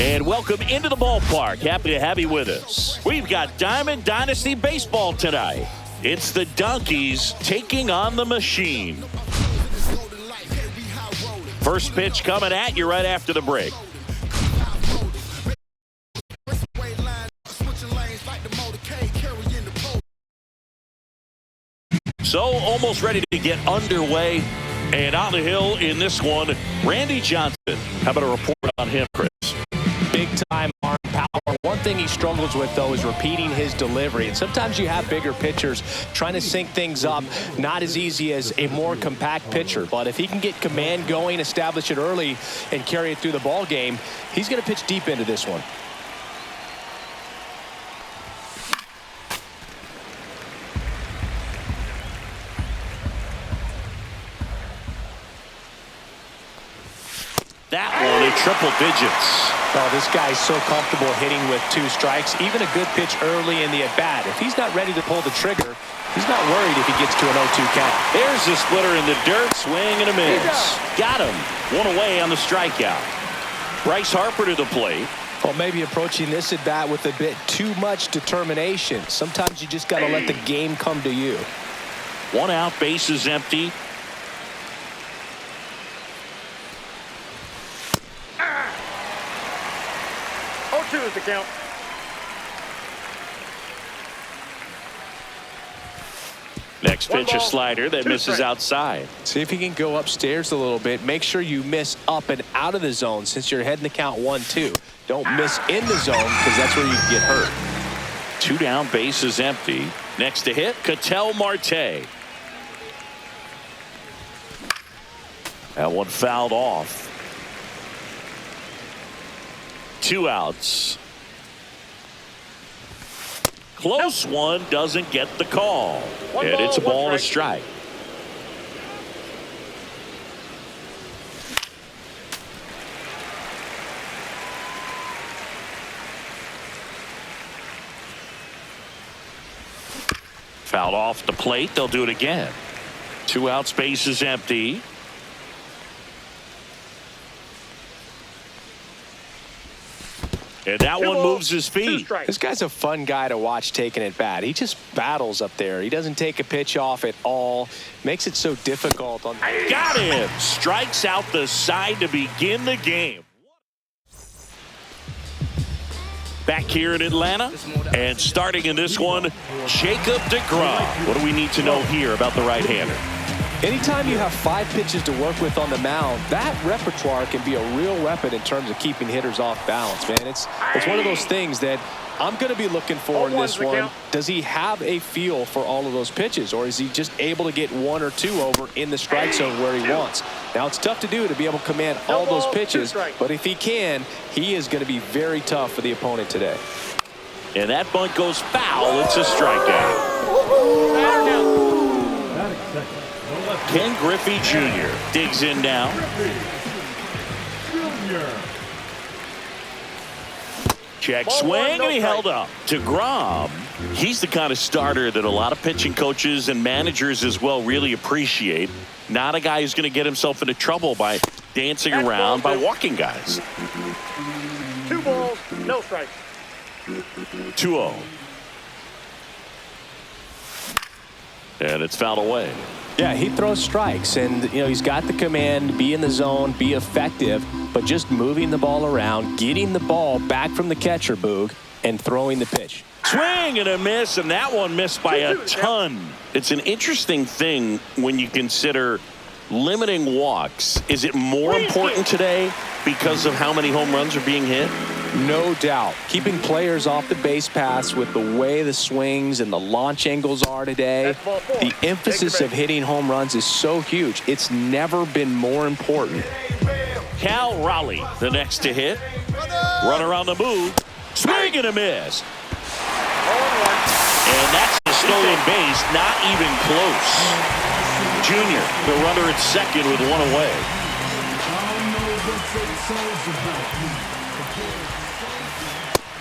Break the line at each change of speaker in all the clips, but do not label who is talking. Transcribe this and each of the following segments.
And welcome into the ballpark. Happy to have you with us. We've got Diamond Dynasty Baseball tonight. It's the Donkeys taking on the Machine. First pitch coming at you right after the break. So almost ready to get underway. And on the hill in this one, Randy Johnson. How about a report on him, Chris?
Big time arm power. One thing he struggles with, though, is repeating his delivery. And sometimes you have bigger pitchers trying to sync things up. Not as easy as a more compact pitcher. But if he can get command going, establish it early, and carry it through the ball game, he's going to pitch deep into this one.
That one in triple digits.
Oh, this guy's so comfortable hitting with 2 strikes. Even a good pitch early in the at-bat. If he's not ready to pull the trigger, he's not worried if he gets to an 0-2 count.
There's the splitter in the dirt. Swing and a miss. Got him. One away on the strikeout. Bryce Harper to the plate.
Well, maybe approaching this at-bat with a bit too much determination. Sometimes you just got to let the game come to you.
1 out, bases empty.
Is the count.
Next pitch, a slider that misses outside.
See if he can go upstairs a little bit. Make sure you miss up and out of the zone since you're heading the count 1-2. Don't miss in the zone because that's where you get hurt.
2 down, bases empty. Next to hit, Ketel Marte. That one fouled off. 2 outs. Close one, doesn't get the call. And it's a ball and a strike. Fouled off the plate. They'll do it again. 2 outs, bases empty. And that one moves his feet.
This guy's a fun guy to watch taking it bat. He just battles up there. He doesn't take a pitch off at all. Makes it so difficult.
Got him. Strikes out the side to begin the game. Back here in Atlanta. And starting in this one, Jacob deGrom. What do we need to know here about the right-hander?
Anytime you have 5 pitches to work with on the mound, that repertoire can be a real weapon in terms of keeping hitters off balance, man. It's one of those things that I'm going to be looking for in this one. Does he have a feel for all of those pitches, or is he just able to get 1 or 2 over in the strike zone where he wants? Now, it's tough to do to be able to command all those pitches, but if he can, he is going to be very tough for the opponent today.
And that bunt goes foul. It's a strikeout. Ken Griffey Jr. digs in now. Check swing, and he held up. deGrom, he's the kind of starter that a lot of pitching coaches and managers as well really appreciate. Not a guy who's going to get himself into trouble by dancing around, by walking guys.
2 balls, no strikes.
2-0. And it's fouled away.
Yeah, he throws strikes, and he's got the command, be in the zone, be effective, but just moving the ball around, getting the ball back from the catcher, Boog, and throwing the pitch.
Swing and a miss, and that one missed by a ton. It's an interesting thing when you consider limiting walks. Is it more important today because of how many home runs are being hit?
No doubt. Keeping players off the base paths with the way the swings and the launch angles are today, the emphasis of hitting home runs is so huge. It's never been more important.
Cal Raleigh, the next to hit. Runner on the move. Swing and a miss. And that's the stolen base, not even close. Junior, the runner at second with 1 away.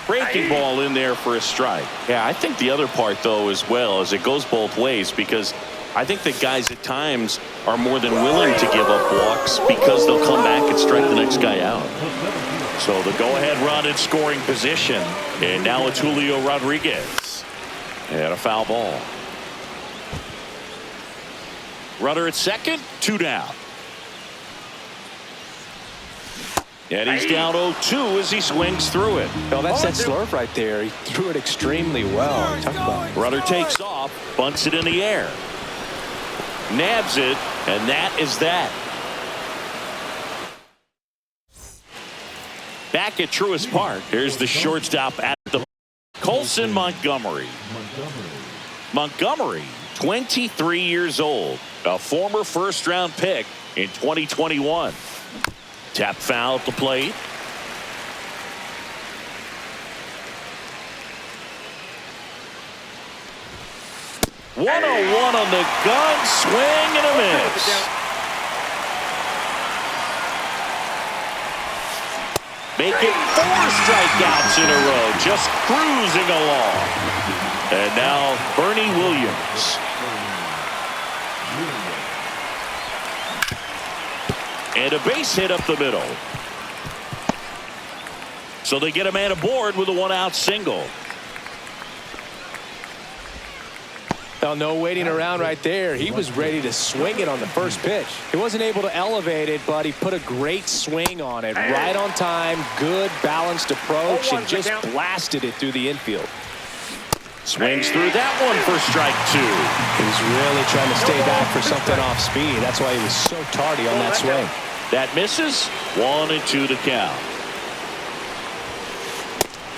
Breaking ball in there for a strike. Yeah, I think the other part, though, as well, is it goes both ways, because I think that guys at times are more than willing to give up walks because they'll come back and strike the next guy out. So the go-ahead run in scoring position. And now it's Julio Rodriguez. And a foul ball. Runner at second, 2 down. And he's down 0-2 as he swings through it.
Well, that's that slurve right there. He threw it extremely well. Talk about it.
Runner takes off, bunts it in the air. Nabs it, and that is that. Back at Truist Park, here's the shortstop at the Colson Montgomery. Montgomery, 23 years old, a former first-round pick in 2021. Tap foul at the plate. One-on-one on the gun, swing and a miss. Make it 4 strikeouts in a row, just cruising along. And now Bernie Williams. And a base hit up the middle. So they get a man aboard with a 1-out single.
Well, no waiting around right there. He was ready to swing it on the first pitch. He wasn't able to elevate it, but he put a great swing on it. Right on time, good balanced approach, and just blasted it through the infield.
Swings through that one for strike 2.
He was really trying to stay back for something off speed. That's why he was so tardy on that swing.
That misses. 1-2 to count.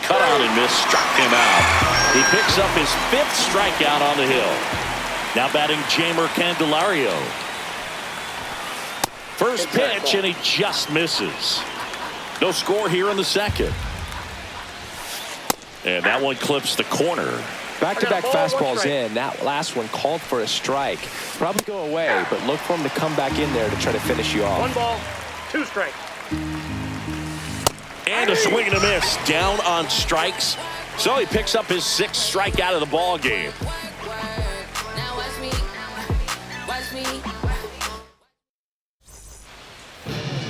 Cut out and miss, struck him out. He picks up his 5th strikeout on the hill. Now batting Jamer Candelario. First pitch, and he just misses. No score here in the second. And that one clips the corner.
Back-to-back fastballs in. That last one called for a strike. Probably go away, but look for him to come back in there to try to finish you off.
1 ball, 2 strikes.
And a swing and a miss. Down on strikes. So he picks up his 6th strikeout of the ball game.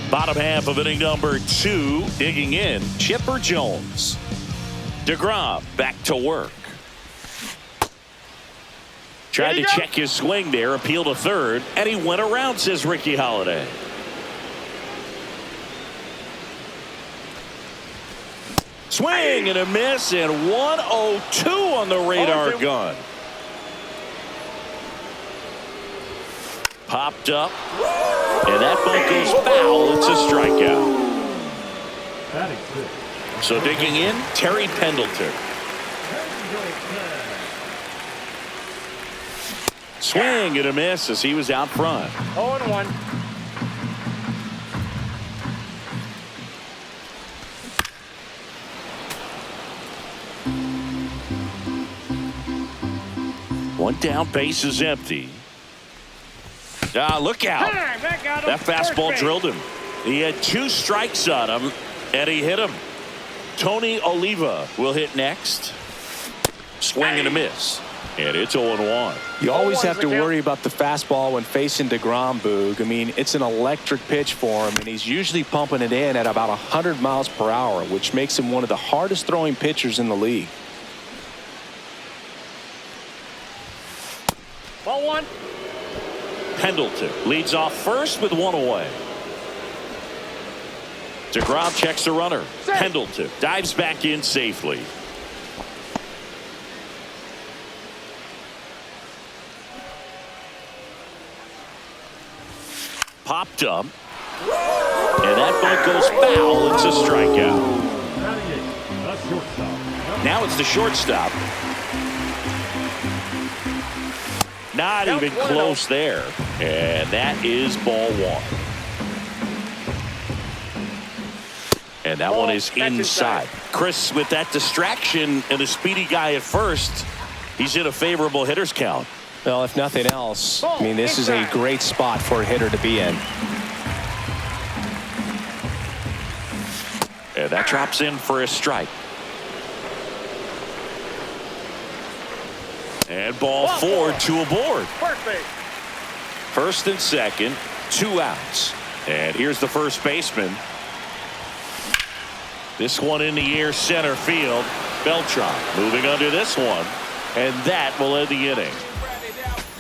Bottom half of inning number 2. Digging in, Chipper Jones. DeGrom back to work. Tried to check his swing there, appeal to third, and he went around, says Ricky Holiday. Swing and a miss, and 1-0-2 on the radar gun. Popped up, and that ball goes foul. It's a strikeout. So digging in, Terry Pendleton. Swing and a miss as he was out front.
0-1.
One down, base is empty. Look out. That fastball drilled him. He had 2 strikes on him, and he hit him. Tony Oliva will hit next. Swing and a miss. And it's 0-1.
You always have to worry about the fastball when facing DeGrom, Boog. I mean, it's an electric pitch for him, and he's usually pumping it in at about 100 miles per hour, which makes him one of the hardest throwing pitchers in the league.
Ball 1.
Pendleton leads off first with 1 away. DeGrom checks the runner. Pendleton dives back in safely. Popped up. And that bunt goes foul. It's a strikeout. Now it's the shortstop. Not even close there. And that is ball 1. And that one is inside. Chris, with that distraction and a speedy guy at first, he's in a favorable hitter's count.
Well, if nothing else, I mean, this is a great spot for a hitter to be in.
And that drops in for a strike. And ball 4, 2 aboard. First and second, 2 outs. And here's the first baseman. This one in the air, center field. Beltran moving under this one, and that will end the inning.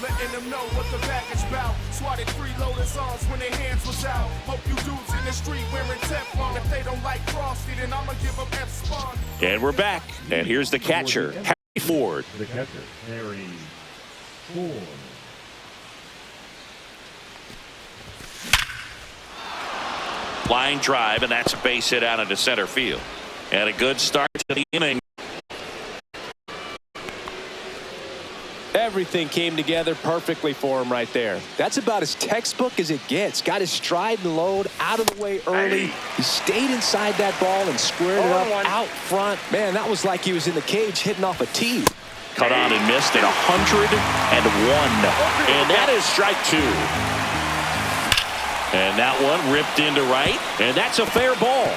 Letting them know what the package bout. Swatted freeloaders arms when their hands was out. Hope you dudes in the street wearing Teflon. If they don't like Frosty, then I'ma give them F-Spawn.
And we're back. And here's the catcher, Harry Ford.
The catcher, Harry Ford.
Line drive, and that's a base hit out into center field. And a good start to the inning.
Everything came together perfectly for him right there. That's about as textbook as it gets. Got his stride and load out of the way early. He stayed inside that ball and squared it up out front. Man, that was like he was in the cage hitting off a tee.
Cut on and missed at 101. And that is strike two. And that one ripped into right. And that's a fair ball.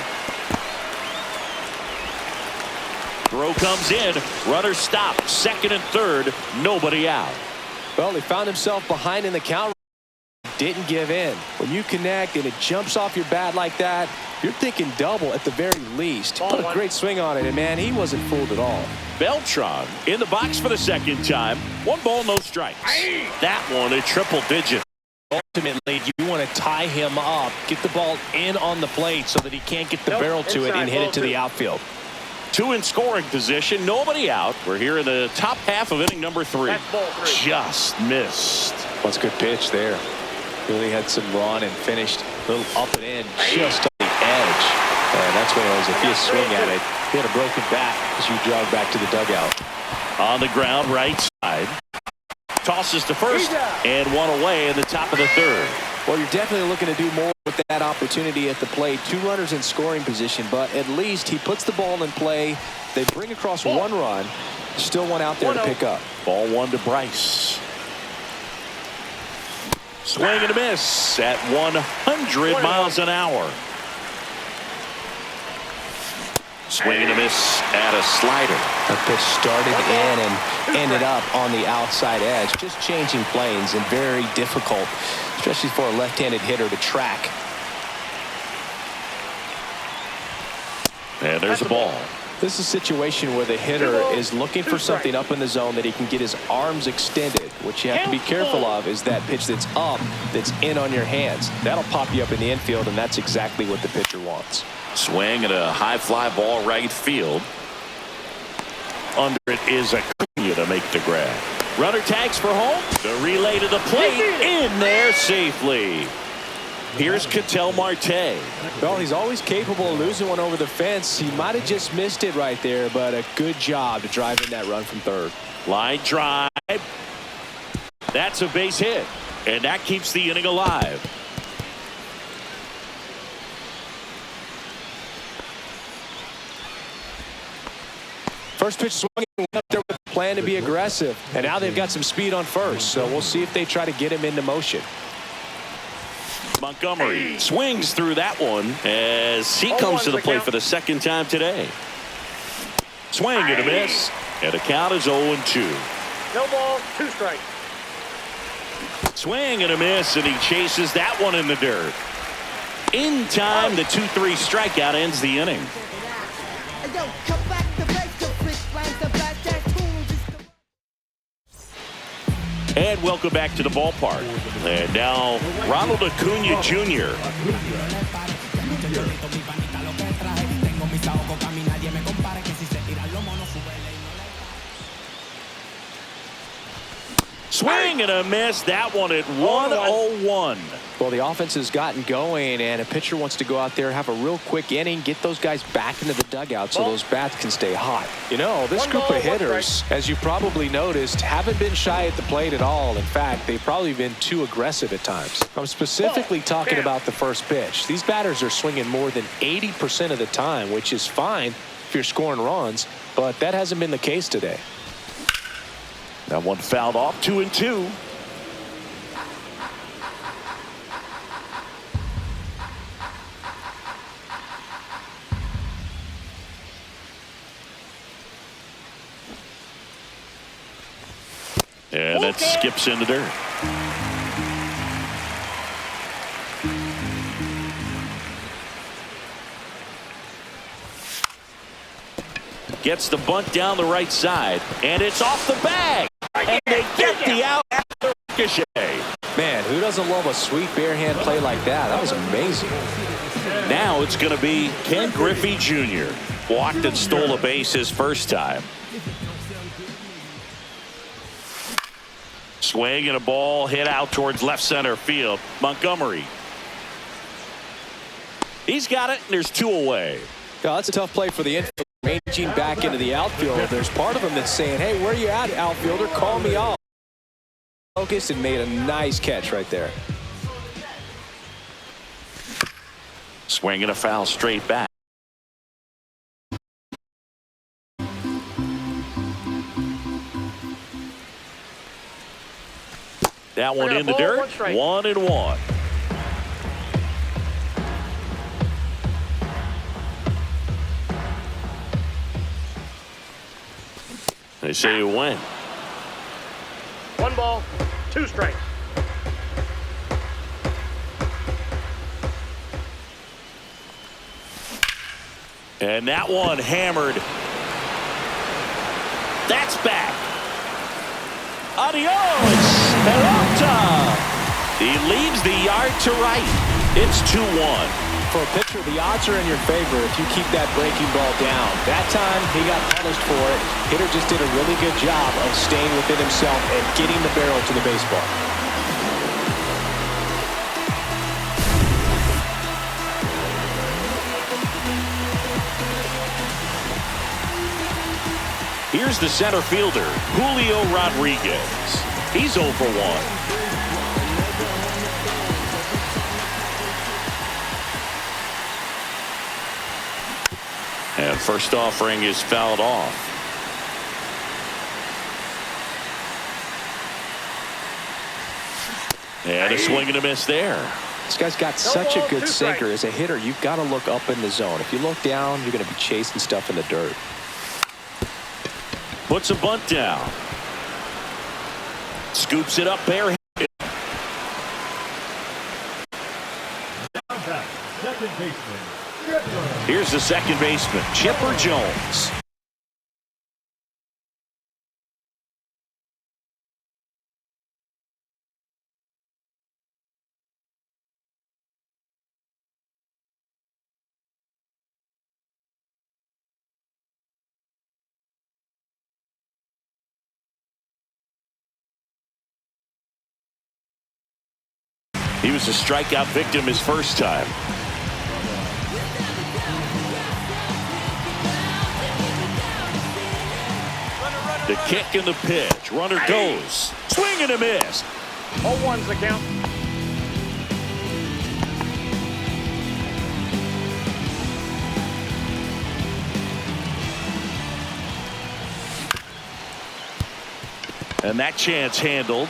Throw comes in. Runner stopped. Second and third. Nobody out.
Well, he found himself behind in the count. Didn't give in. When you connect and it jumps off your bat like that, you're thinking double at the very least. Put a great swing on it, and man, he wasn't fooled at all.
Beltran in the box for the second time. 1 ball, no strikes. That one a triple digit.
Ultimately, you want to tie him up, get the ball in on the plate so that he can't get the barrel to it and hit it to the outfield.
2 in scoring position, nobody out. We're here in the top half of inning number 3. Just missed.
What's a good pitch there. Really had some run and finished a little up and in, just on the edge. And that's what it was. If you swing at it, he had a broken bat as you jog back to the dugout.
On the ground, right side. Tosses to first, and one away in the top of the third.
Well, you're definitely looking to do more with that opportunity at the plate. 2 runners in scoring position, but at least he puts the ball in play. They bring across 1 run. Still one out there to pick up.
Ball 1 to Bryce. Swing and a miss at 100 miles an hour. Swing and a miss at a slider.
A pitch started in and ended up on the outside edge. Just changing planes and very difficult, especially for a left-handed hitter to track.
And there's the ball.
This is a situation where the hitter is looking for something up in the zone that he can get his arms extended. What you have to be careful of is that pitch that's up, that's in on your hands. That'll pop you up in the infield, and that's exactly what the pitcher wants.
Swing and a high fly ball right field. Under it is Acuna to make the grab. Runner tags for home. The relay to the plate. In there safely. Here's Ketel Marte.
Well, he's always capable of losing one over the fence. He might have just missed it right there, but a good job to drive in that run from third.
Line drive. That's a base hit. And that keeps the inning alive.
First pitch swung up there with a plan to be aggressive. And now they've got some speed on first. So we'll see if they try to get him into motion.
Montgomery swings through that one as he comes to the plate for the second time today. Swing and a miss. And the count is 0-2.
No ball, 2 strikes.
Swing and a miss, and he chases that one in the dirt. In time, the 2-3 strikeout ends the inning. And welcome back to the ballpark. And now Ronald Acuna Jr. Swing and a miss. That one at 101.
Well, the offense has gotten going, and a pitcher wants to go out there, have a real quick inning, get those guys back into the dugout so those bats can stay hot. You know, this group of hitters, as you probably noticed, haven't been shy at the plate at all. In fact, they've probably been too aggressive at times. I'm specifically talking about the first pitch. These batters are swinging more than 80% of the time, which is fine if you're scoring runs, but that hasn't been the case today.
That one fouled off, 2-2. And that skips in the dirt. Gets the bunt down the right side, and it's off the bag. And they get the out after ricochet.
Man, who doesn't love a sweet bare hand play like that? That was amazing.
Now it's going to be Ken Griffey Jr. Walked and stole a base his first time. Swing and a ball hit out towards left center field. Montgomery. He's got it, and there's 2 away.
Yeah, that's a tough play for the infield. Ranging back into the outfield. There's part of him that's saying, hey, where you at, outfielder? Call me off. Focused and made a nice catch right there.
Swing and a foul straight back. That one in the dirt. 1-1. They say you win.
1 ball, 2 strikes.
And that one hammered. That's back. Adios. Pelota. He leaves the yard to right. It's 2-1.
For a pitcher, the odds are in your favor if you keep that breaking ball down. That time, he got punished for it. Hitter just did a really good job of staying within himself and getting the barrel to the baseball.
Here's the center fielder, Julio Rodriguez. He's 0 for 1. And first offering is fouled off. And a swing and a miss there.
This guy's got such a good sinker. As a hitter, you've got to look up in the zone. If you look down, you're going to be chasing stuff in the dirt.
Puts a bunt down. Scoops it up barehanded.
Second baseman.
Here's the second baseman, Chipper Jones. He was a strikeout victim his first time. The kick and the pitch. Runner goes. Swing and a miss.
0-1's the count.
And that chance handled.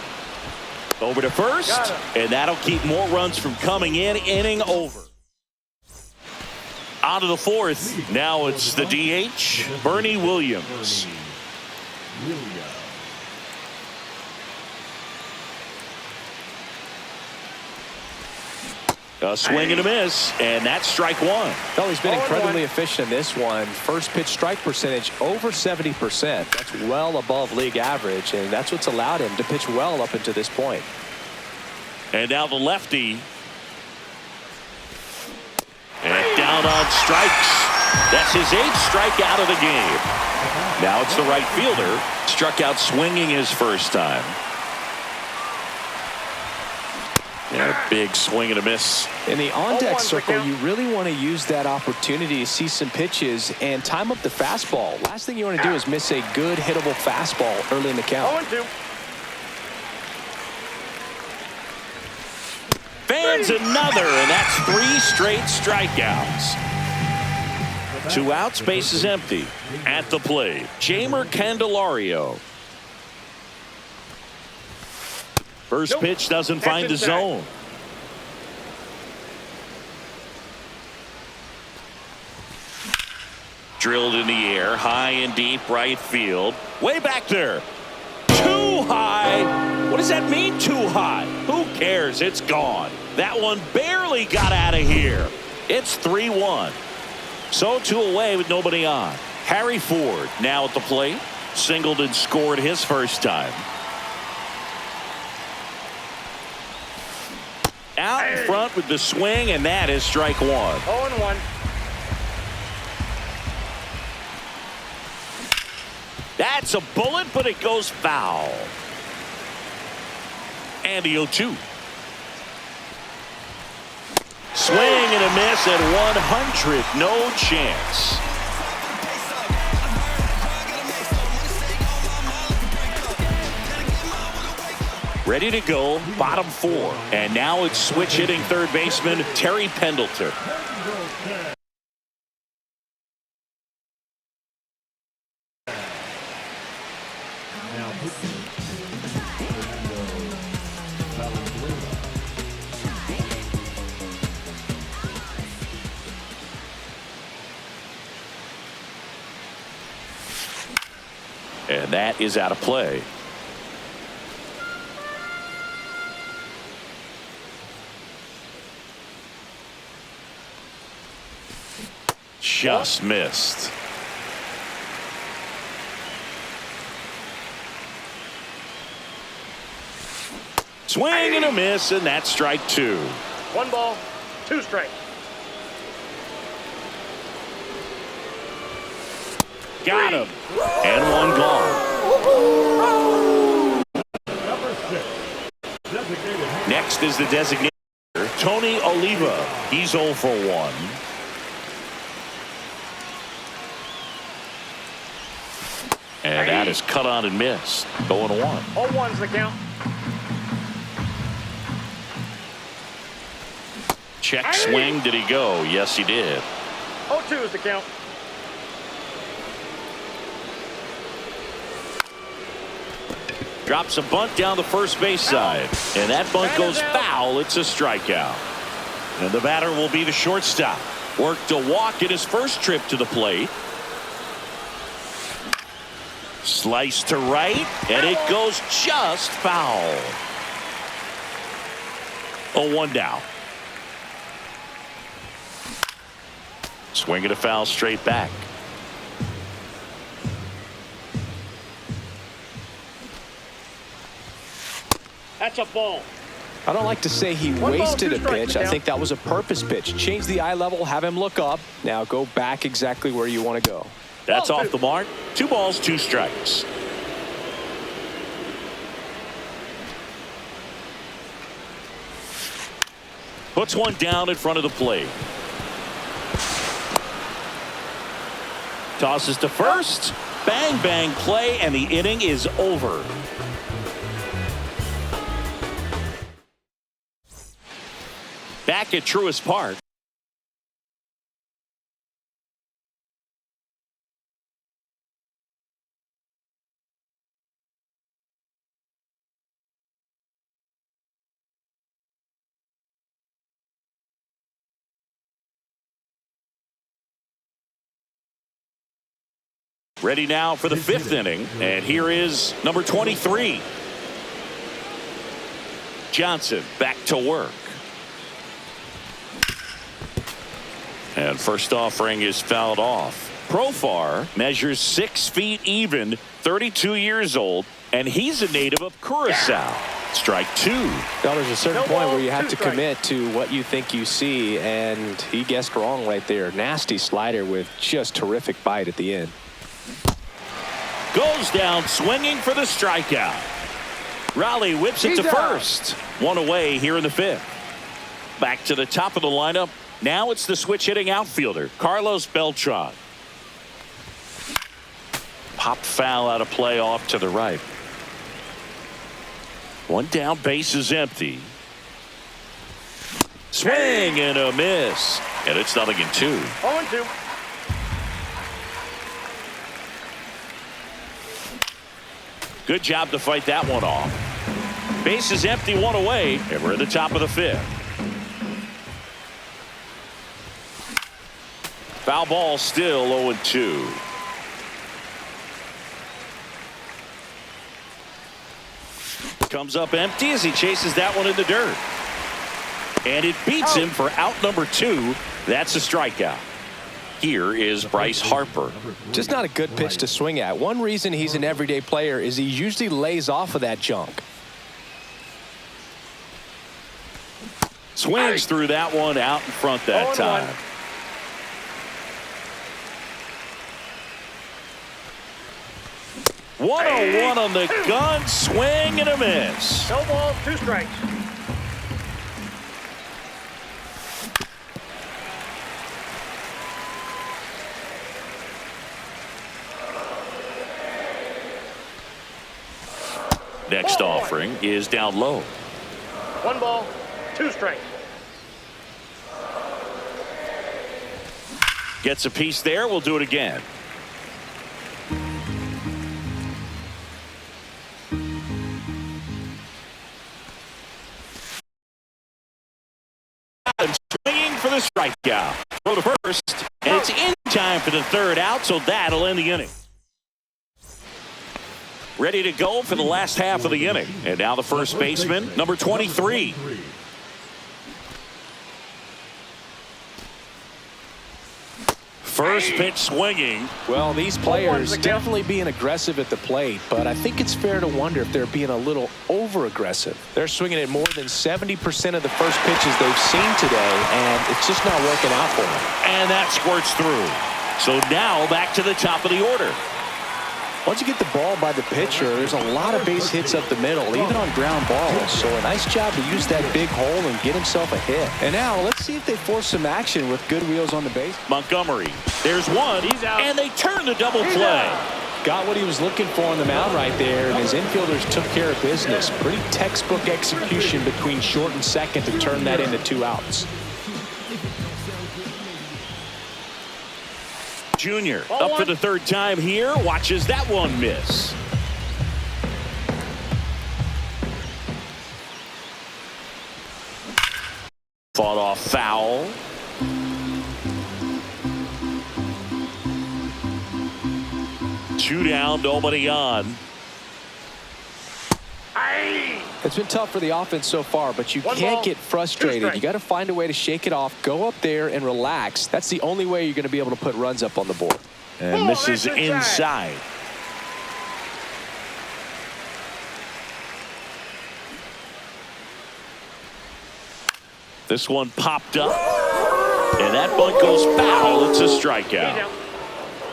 Over to first. And that'll keep more runs from coming in. Inning over. On to the fourth. Now it's the DH, Bernie Williams. A swing and a miss, and that's strike 1.
Well, he's been incredibly efficient in this one. First pitch strike percentage over 70%. That's well above league average, and that's what's allowed him to pitch well up until this point.
And now the lefty. And down on strikes. That's his 8th strikeout of the game. Now it's the right fielder. Struck out swinging his first time. And a big swing and a miss.
In the on-deck circle, you really want to use that opportunity to see some pitches and time up the fastball. Last thing you want to do is miss a good hittable fastball early in the count.
0-2.
Fans another, and that's 3 straight strikeouts. 2 outs, base is empty. At the plate, Jamer Candelario. First pitch doesn't find the zone. Drilled in the air, high and deep right field. Way back there. Too high. What does that mean, too high? Who cares? It's gone. That one barely got out of here. It's 3-1. So 2 away with nobody on. Harry Ford now at the plate. Singled and scored his first time. Out in front with the swing, and that is strike one.
0-1.
That's a bullet, but it goes foul. And the 0-2. Swing and a miss at 100. No chance. Ready to go, bottom four. And now it's switch hitting third baseman Terry Pendleton. And that is out of play. Just missed. Swing and a miss, and that's strike two.
1 ball, 2 strikes.
Got him. And one gone. Next is the designated Tony Oliva. He's 0 for 1. And that is cut on and missed. 0-1.
0-1's the count.
Check swing. Did he go? Yes, he did.
0-2 is the count.
Drops a bunt down the first base side. And that bunt goes foul. It's a strikeout. And the batter will be the shortstop. Worked a walk in his first trip to the plate. Slice to right, and it goes just foul. 0-1 down. Swing and a foul straight back.
That's a ball.
I don't like to say he wasted a pitch. I think that was a purpose pitch. Change the eye level, have him look up. Now go back exactly where you want to go.
That's off the mark. 2 balls, 2 strikes. Puts one down in front of the plate. Tosses to first. Bang, bang play, and the inning is over. Back at Truist Park. Ready now for the 5th inning, and here is number 23. Johnson back to work. And first offering is fouled off. Profar measures 6 feet even, 32 years old, and he's a native of Curacao. Strike 2.
Now there's a certain point where you have to commit to what you think you see, and he guessed wrong right there. Nasty slider with just terrific bite at the end.
Goes down swinging for the strikeout. Raleigh whips it to first. 1 away here in the 5th. Back to the top of the lineup. Now it's the switch hitting outfielder, Carlos Beltran. Pop foul out of play off to the right. 1 down, base is empty. Swing and a miss. And it's 0-2.
0-2.
Good job to fight that one off. Base is empty, 1 away, and we're at the top of the 5th. Foul ball still 0-2. Comes up empty as he chases that one in the dirt. And it beats him for out number 2. That's a strikeout. Here is Bryce Harper.
Just not a good pitch to swing at. One reason he's an everyday player is he usually lays off of that junk.
Swings through that one out in front that time. 1-0-1 on the gun, swing and a miss.
No balls, 2 strikes.
Next offering is down low.
1 ball, 2 strikes.
Gets a piece there. We'll do it again. Swinging for the strikeout. Throw to first, and it's in time for the 3rd out, so that'll end the inning. Ready to go for the last half of the inning. And now the first baseman, number 23. First pitch swinging.
Well, these players definitely being aggressive at the plate, but I think it's fair to wonder if they're being a little over-aggressive. They're swinging at more than 70% of the first pitches they've seen today, and it's just not working out for them.
And that squirts through. So now back to the top of the order.
Once you get the ball by the pitcher, there's a lot of base hits up the middle, even on ground balls. So a nice job to use that big hole and get himself a hit. And now let's see if they force some action with good wheels on the base.
Montgomery, there's one.
He's out.
And they turn the double play.
Got what he was looking for on the mound right there, and his infielders took care of business. Pretty textbook execution between short and second to turn that into 2 outs.
Junior up for the 3rd time here. Watches that one miss. Fought off foul. Two down, nobody on.
It's been tough for the offense so far, but you can't get frustrated. You got to find a way to shake it off, go up there and relax. That's the only way you're going to be able to put runs up on the board.
And misses inside. This one popped up. And that bunt goes foul. It's a strikeout.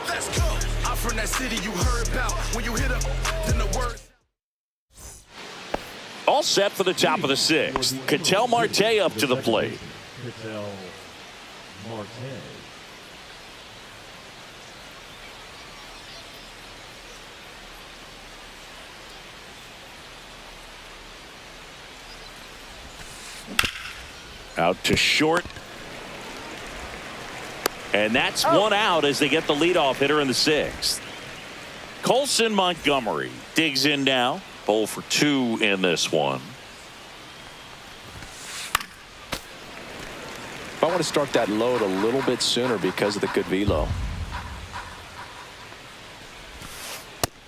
Let's go. I'm from that city you heard about. When you hit up, then the words.
All set for the top of the 6th. Ketel Marte up to the plate.
Ketel Marte.
Out to short. And that's 1 out as they get the leadoff hitter in the 6th. Colson Montgomery digs in now. 0 for 2 in this one.
I want to start that load a little bit sooner because of the good velo.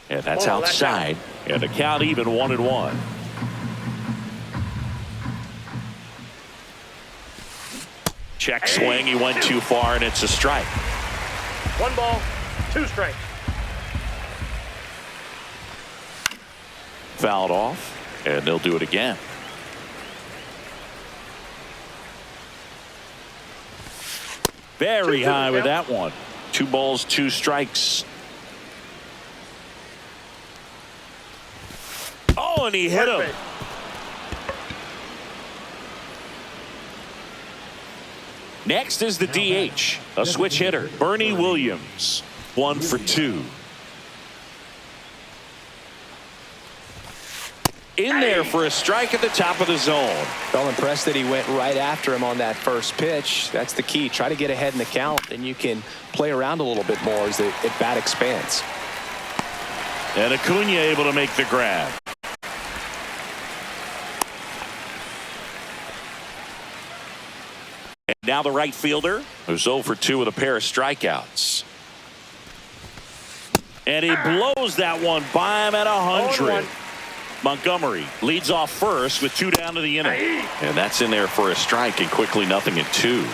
And that's outside. And the count even 1-1. Check swing. He went too far, and it's a strike.
1 ball, 2 strikes.
Fouled off, and they'll do it again. Very high with that one. 2 balls, 2 strikes. Oh, and he hit him. Next is the DH, a switch hitter, Bernie Williams. 1 for 2. In there for a strike at the top of the zone.
Well, impressed that he went right after him on that first pitch. That's the key. Try to get ahead in the count, and you can play around a little bit more as the at-bat expands.
And Acuna able to make the grab. And now the right fielder, who's 0 for 2 with a pair of strikeouts. And he blows that one by him at 100. Montgomery leads off first with 2 down to the inning. And that's in there for a strike, and quickly 0-2.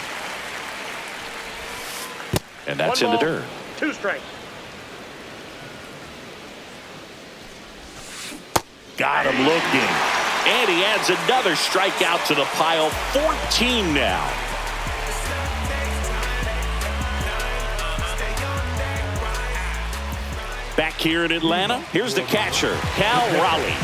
And that's
One
in the
ball,
dirt.
2 strikes.
Got him looking. And he adds another strikeout to the pile. 14 now. Back here in Atlanta, here's the catcher, Cal Raleigh.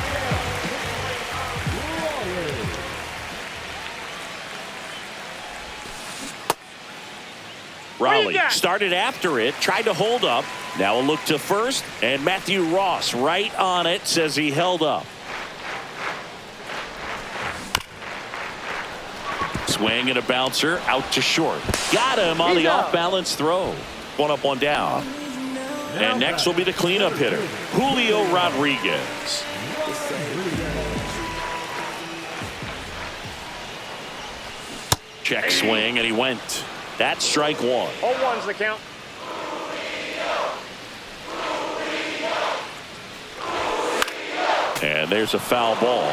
Raleigh started after it, tried to hold up. Now a look to first, and Matthew Ross right on it, says he held up. Swing and a bouncer out to short. Got him on the off-balance throw. One up, one down. And next will be the cleanup hitter, Julio Rodriguez. Check swing, and he went. That's strike one.
0-1's the count.
And there's a foul ball.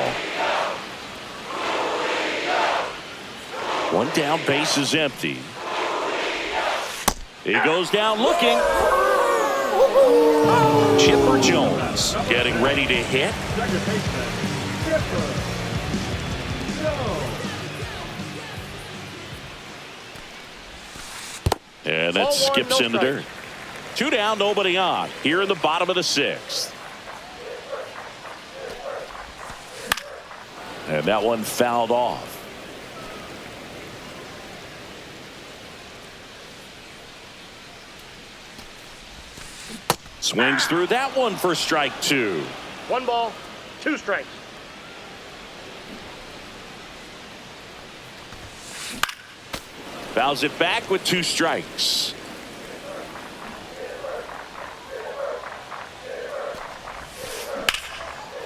One down, base is empty. He goes down looking. Chipper Jones getting ready to hit. And that skips in the dirt. 2 down, nobody on. Here in the bottom of the 6th. And that one fouled off. Swings through that one for strike 2.
1 ball, 2 strikes.
Fouls it back with 2 strikes.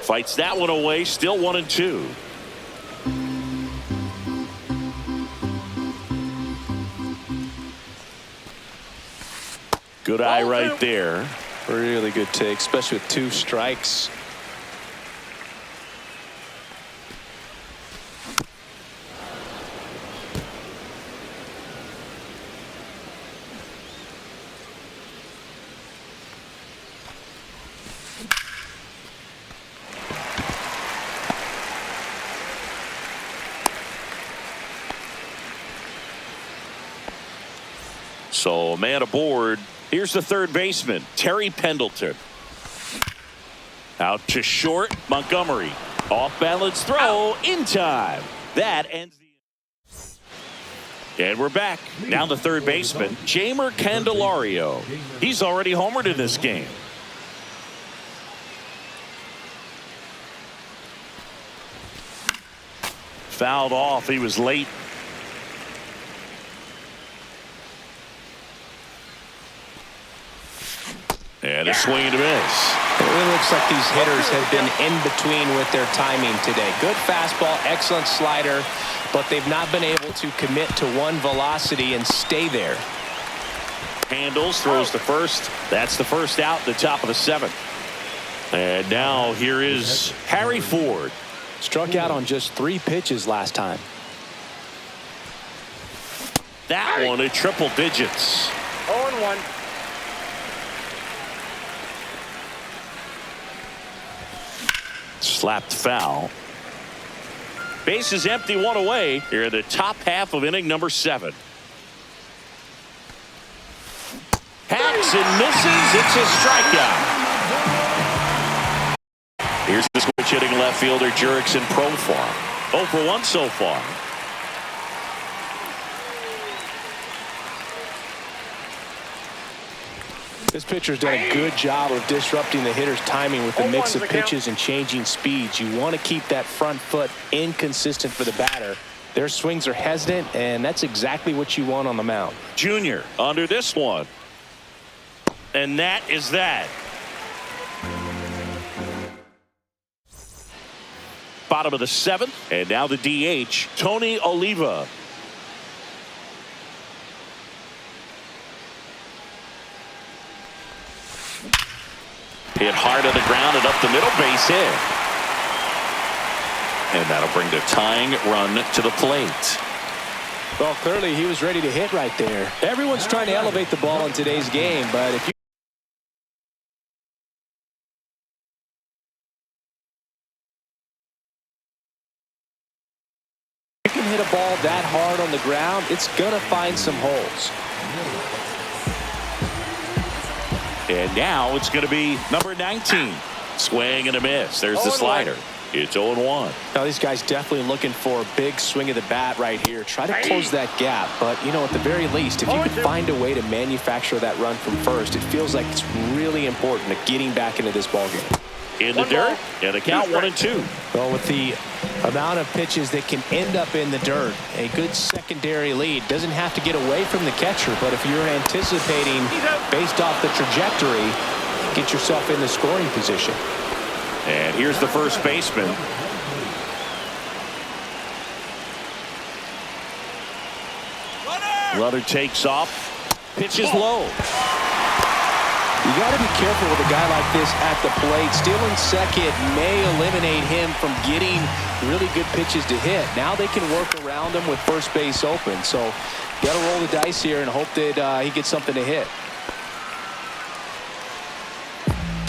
Fights that one away, still 1-2. Good eye right there.
Really good take, especially with 2 strikes.
So man aboard. Here's the third baseman, Terry Pendleton. Out to short, Montgomery. Off balance throw in time. That ends the. And we're back. Now the third baseman, Jeimer Candelario. He's already homered in this game. Fouled off. He was late. And a swing and a miss.
It really looks like these hitters have been in between with their timing today. Good fastball, excellent slider, but they've not been able to commit to one velocity and stay there.
Handles, throws to first. That's the first out, the top of the 7th. And now here is Harry Ford.
Struck out on just 3 pitches last time.
That one at triple digits.
0-1.
Slapped foul. Base is empty, 1 away here in the top half of inning number 7. Hacks and misses. It's a strikeout. Here's the switch hitting left fielder Jurickson Profar. 0 for 1 so far.
This pitcher's done a good job of disrupting the hitter's timing with the mix of pitches and changing speeds. You want to keep that front foot inconsistent for the batter. Their swings are hesitant, and that's exactly what you want on the mound.
Junior under this one. And that is that. Bottom of the 7th, and now the DH, Tony Oliva. Hit hard on the ground and up the middle, base hit. And that'll bring the tying run to the plate.
Well, clearly he was ready to hit right there. Everyone's trying to elevate the ball in today's game, but if you can hit a ball that hard on the ground, it's going to find some holes.
And now it's going to be number 19. Swing and a miss. There's the slider. It's 0-1.
Now these guys definitely looking for a big swing of the bat right here. Try to close that gap. But, you know, at the very least, if you can find a way to manufacture that run from first, it feels like it's really important to getting back into this ball game.
In the dirt, and the count 1-2.
Well, with the amount of pitches that can end up in the dirt, a good secondary lead doesn't have to get away from the catcher, but if you're anticipating based off the trajectory, get yourself in the scoring position.
And here's the first baseman. Runner takes off. Pitches low.
You got to be careful with a guy like this at the plate. Stealing second may eliminate him from getting really good pitches to hit. Now they can work around him with first base open. So you got to roll the dice here and hope that he gets something to hit.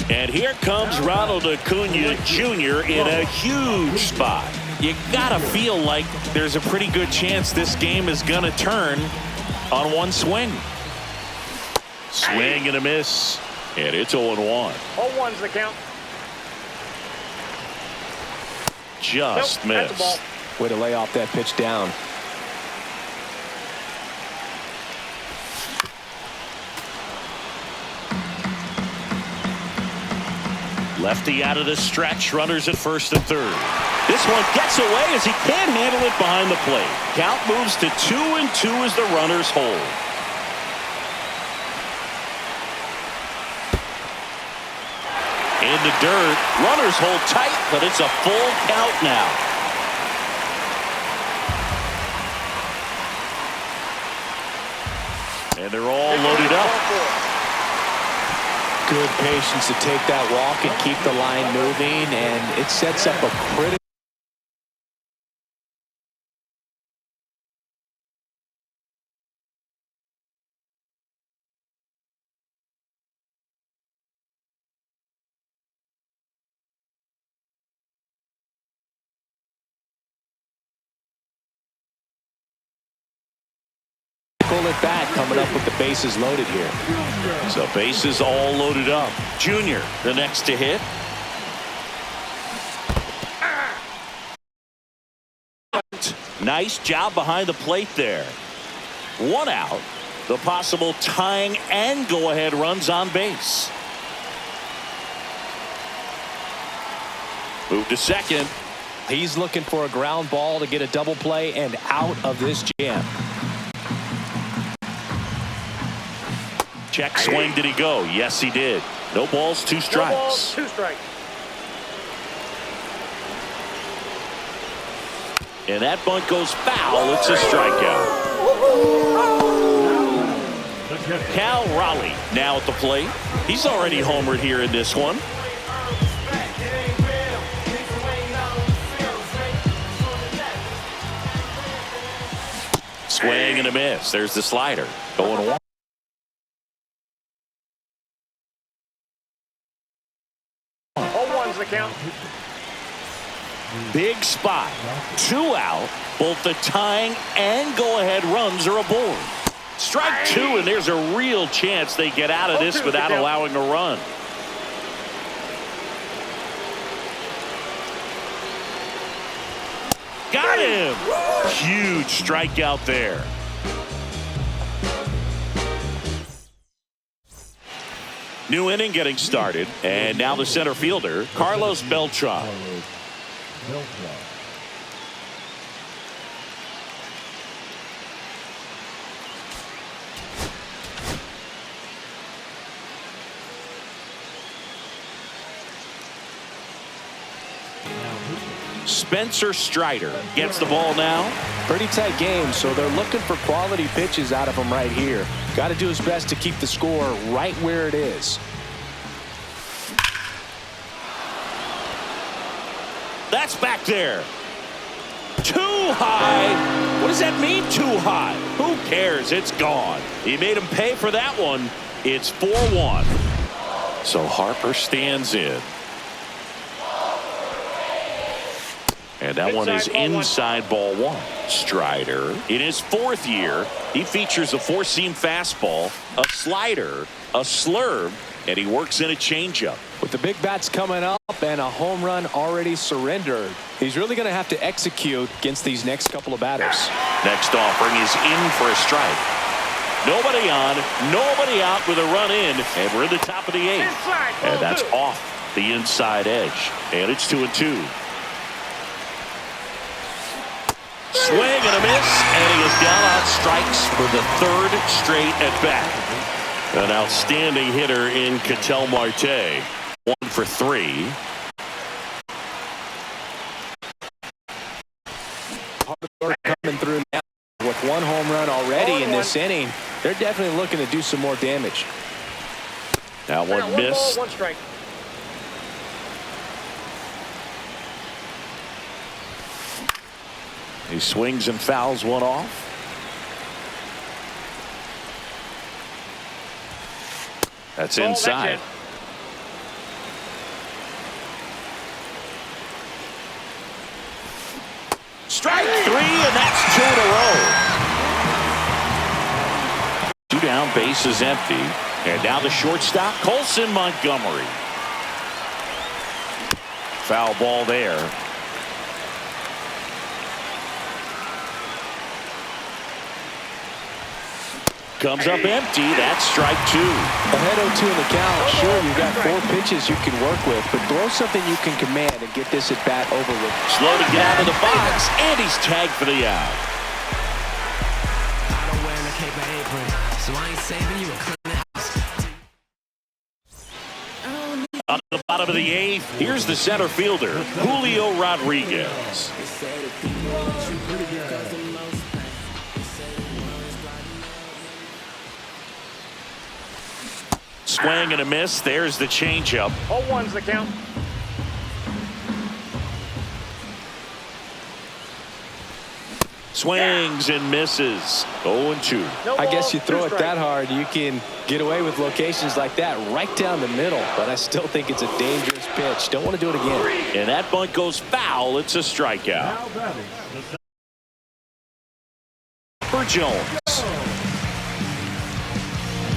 And here comes Ronald Acuna Jr. in a huge spot. You got to feel like there's a pretty good chance this game is going to turn on one swing. Swing and a miss. And it's 0-1.
0-1's the count.
Just
Nope, that's a ball.
missed.
Way to lay off that pitch down.
Lefty out of the stretch. Runners at first and third. This one gets away as he can't handle it behind the plate. Count moves to 2-2 as the runners hold. In the dirt. Runners hold tight, but it's a full count now. And they're all loaded up.
Good patience to take that walk and keep the line moving, and it sets up a critical. At bat coming up with the bases loaded here.
So bases all loaded up. Junior, the next to hit. Nice job behind the plate there. One out. The possible tying and go-ahead runs on base. Move to second.
He's looking for a ground ball to get a double play and out of this jam.
Check swing. Did he go? Yes, he did. No balls, 2 strikes.
No balls, 2 strikes.
And that bunt goes foul. It's a strikeout. Cal Raleigh now at the plate. He's already homered here in this one. Swing and a miss. There's the slider. Going 1.
The count.
Big spot. 2 out. Both the tying and go-ahead runs are aboard. Strike 2, and there's a real chance they get out of this without allowing a run. Got him. Huge strikeout there. New inning getting started, and now the center fielder, Carlos Beltran. Spencer Strider gets the ball now.
Pretty tight game, so they're looking for quality pitches out of him right here. Got to do his best to keep the score right where it is.
That's back there. Too high. What does that mean, too high? Who cares? It's gone. He made him pay for that one. It's 4-1. So Harper stands in. And that one is inside ball one. Strider, in his fourth year, he features a four-seam fastball, a slider, a slurve, and he works in a changeup.
With the big bats coming up and a home run already surrendered, he's really going to have to execute against these next couple of batters.
Next offering is in for a strike. Nobody on, nobody out with a run in, and we're in the top of the eighth. And that's off the inside edge. And it's 2-2. Swing and a miss, and he is down on strikes for the third straight at bat. An outstanding hitter in Ketel Marte. 1 for 3.
Harper coming through now with one home run already in this inning. They're definitely looking to do some more damage.
That one missed.
1 strike.
He swings and fouls one off. That's inside. Strike 3, and that's 2 in a row. 2 down, base is empty. And now the shortstop, Colson Montgomery. Foul ball there. Comes up empty. That's strike 2.
Ahead 0-2 in the count. Sure, you've got 4 pitches you can work with, but throw something you can command and get this at bat over with.
Slow to get out of the box, and he's tagged for the out.
I don't wear a cape or apron, so I ain't saving you a clean house.
On the bottom of the 8th, here's the center fielder, Julio Rodriguez. Swing and a miss. There's the changeup.
0-1's the count.
Swings and misses. 0-2.
I guess you throw it that hard, you can get away with locations like that right down the middle, but I still think it's a dangerous pitch. Don't want to do it again.
And that bunt goes foul. It's a strikeout. For Jones.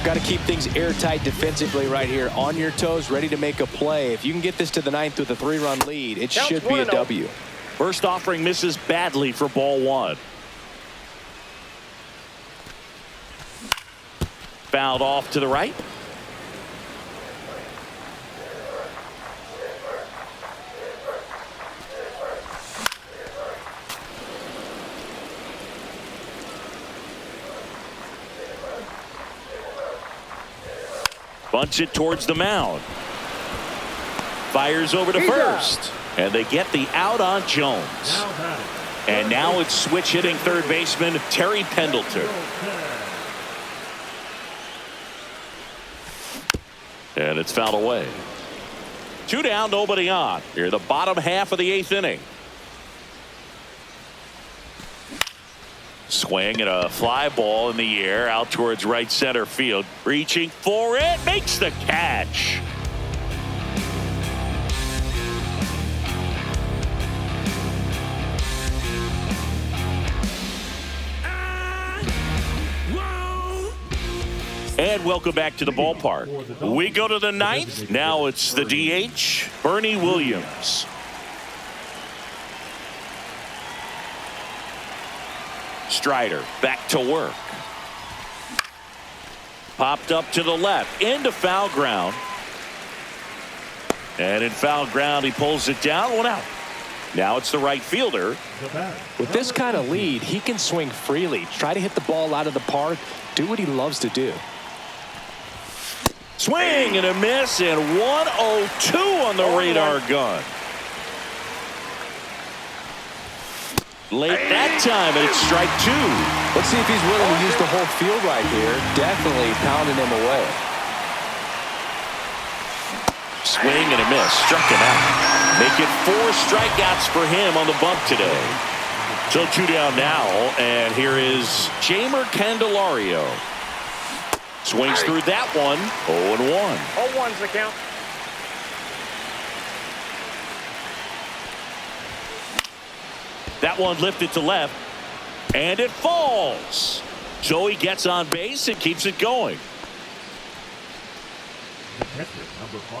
Got to keep things airtight defensively right here. On your toes, ready to make a play. If you can get this to the 9th with a 3-run lead, it should be a W.
First offering misses badly for ball 1. Fouled off to the right. Bunts it towards the mound. Fires over to first. And they get the out on Jones. And now it's switch hitting third baseman Terry Pendleton. And it's fouled away. 2 down, nobody on. Here the bottom half of the 8th inning. Swing and a fly ball in the air out towards right center field. Reaching for it, makes the catch. And welcome back to the ballpark. We go to the 9th. Now it's the DH, Bernie Williams. Strider back to work. Popped up to the left into foul ground. And in foul ground, he pulls it down. 1 out. Now it's the right fielder.
With this kind of lead, he can swing freely. Try to hit the ball out of the park. Do what he loves to do.
Swing and a miss, and 102 on the radar gun. Late that time, and it's strike 2.
Let's see if he's willing to use the whole field right here. Definitely pounding him away.
Swing and a miss, struck him out. Make it 4 strikeouts for him on the bump today. So 2 down now, and here is Jamer Candelario. Swings through that one. 0-1.
0-1's the count.
That one lifted to left, and it falls. So he gets on base and keeps it going.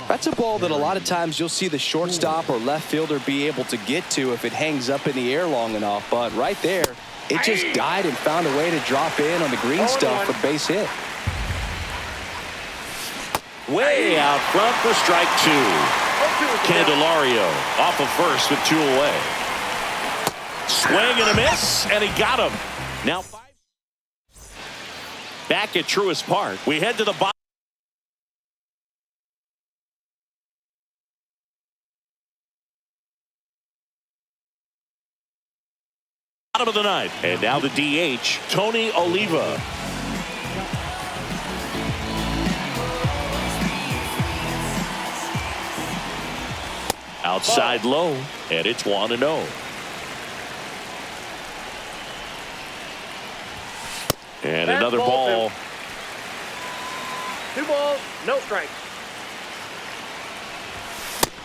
That's a ball that a lot of times you'll see the shortstop or left fielder be able to get to if it hangs up in the air long enough. But right there, it just died and found a way to drop in on the green stuff for base hit.
Way out front for strike 2. Candelario off of first with 2 away. Swing and a miss, and he got him. Now back at Truist Park, we head to the bottom of the ninth, and now the DH, Tony Oliva. Outside low, and it's 1-0. And another ball.
2 balls, no strikes.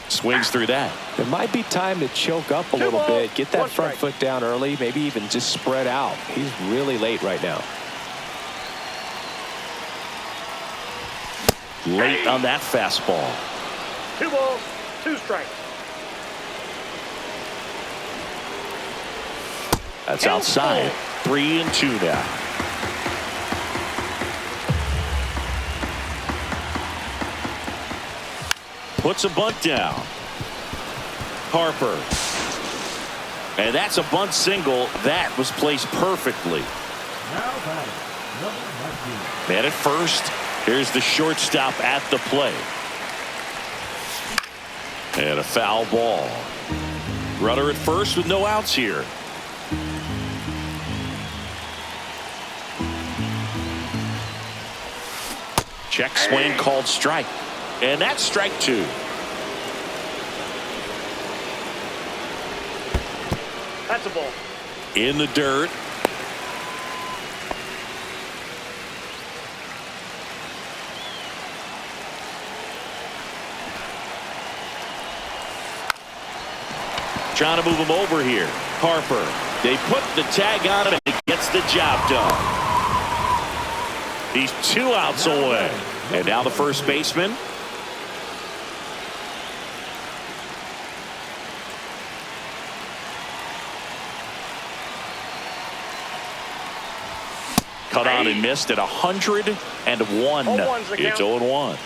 Swings through that.
It might be time to choke up a little bit, get that front foot down early, maybe even just spread out. He's really late right now.
Late on that fastball.
2 balls, 2 strikes.
That's outside. 3-2 now. Puts a bunt down. Harper. And that's a bunt single. That was placed perfectly. Man at first. Here's the shortstop at the plate. And a foul ball. Runner at first with no outs here. Check swing called strike. And that's strike 2.
That's a ball.
In the dirt. Trying to move him over here. Harper. They put the tag on him and he gets the job done. He's 2 outs away. And now the first baseman. Cut on and missed at 101. It's 0-1.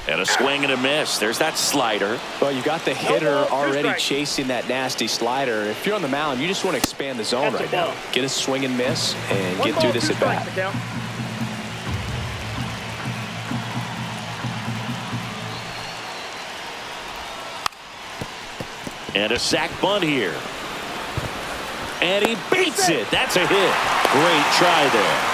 And a swing and a miss. There's that slider.
Well, you got the hitter already chasing that nasty slider. If you're on the mound, you just want to expand the zone right now. Get a swing and miss and get through this at bat.
And a sac bunt here. And he beats it. That's a hit. Great try there.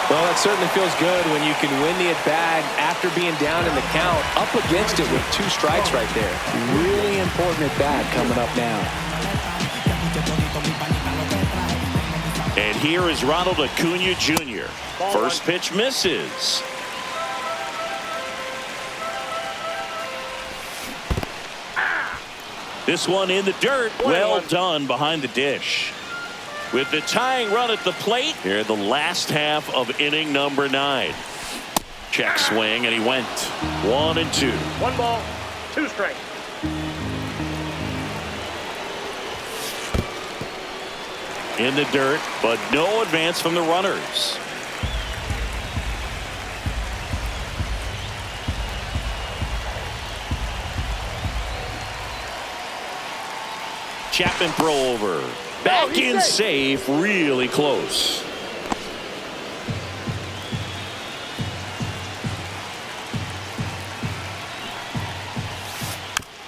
Well, that certainly feels good when you can win the at-bat after being down in the count, up against it with 2 strikes right there. Really important at-bat coming up now.
And here is Ronald Acuna Jr. First pitch misses. This one in the dirt. Well done behind the dish. With the tying run at the plate, here in the last half of inning number 9. Check swing, and he went 1-2.
1 ball, 2 strikes.
In the dirt, but no advance from the runners. Chapman throw over. Back in safe, really close.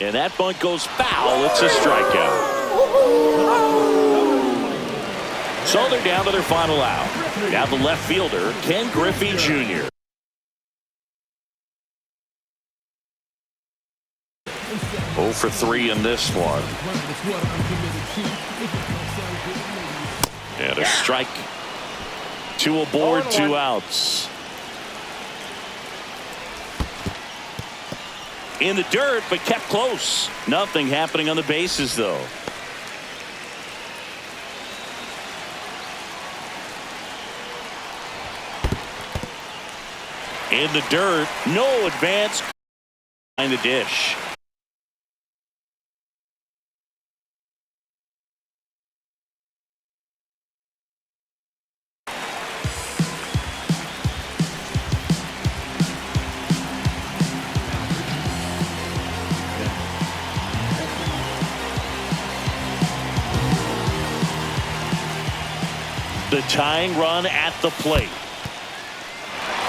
And that bunt goes foul. It's a strikeout. So they're down to their final out. Now the left fielder, Ken Griffey Jr. 0 for 3 in this one. And a strike. 2 aboard, 2 outs. In the dirt, but kept close. Nothing happening on the bases, though. In the dirt, no advance behind the dish. The tying run at the plate.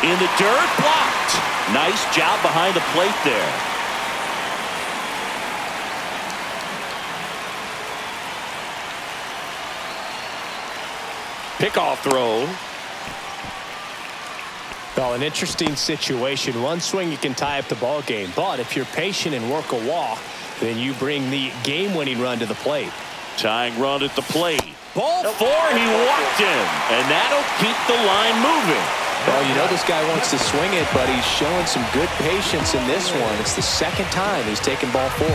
In the dirt, blocked. Nice job behind the plate there. Pickoff throw.
Well, an interesting situation. One swing, you can tie up the ball game. But if you're patient and work a walk, then you bring the game-winning run to the plate.
Tying run at the plate. Ball 4, he walked in. And that'll keep the line moving.
Well, you know this guy wants to swing it, but he's showing some good patience in this one. It's the second time he's taken ball 4.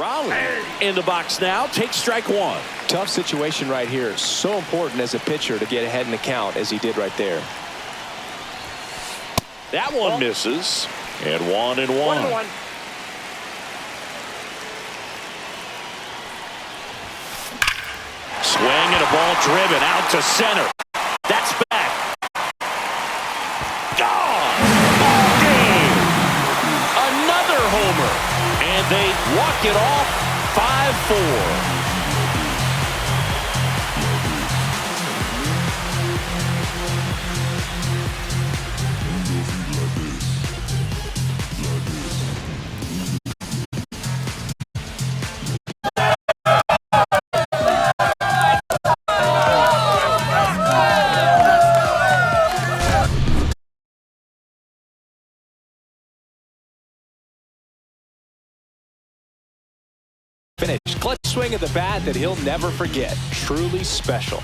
Raleigh in the box now. Takes strike 1.
Tough situation right here. So important as a pitcher to get ahead in the count as he did right there.
That one misses. And 1-1.
1-1.
Swing and a ball driven out to center. That's back. Gone. Ball game. Another homer. And they walk it off 5-4.
Finish. Clutch swing of the bat that he'll never forget. Truly special.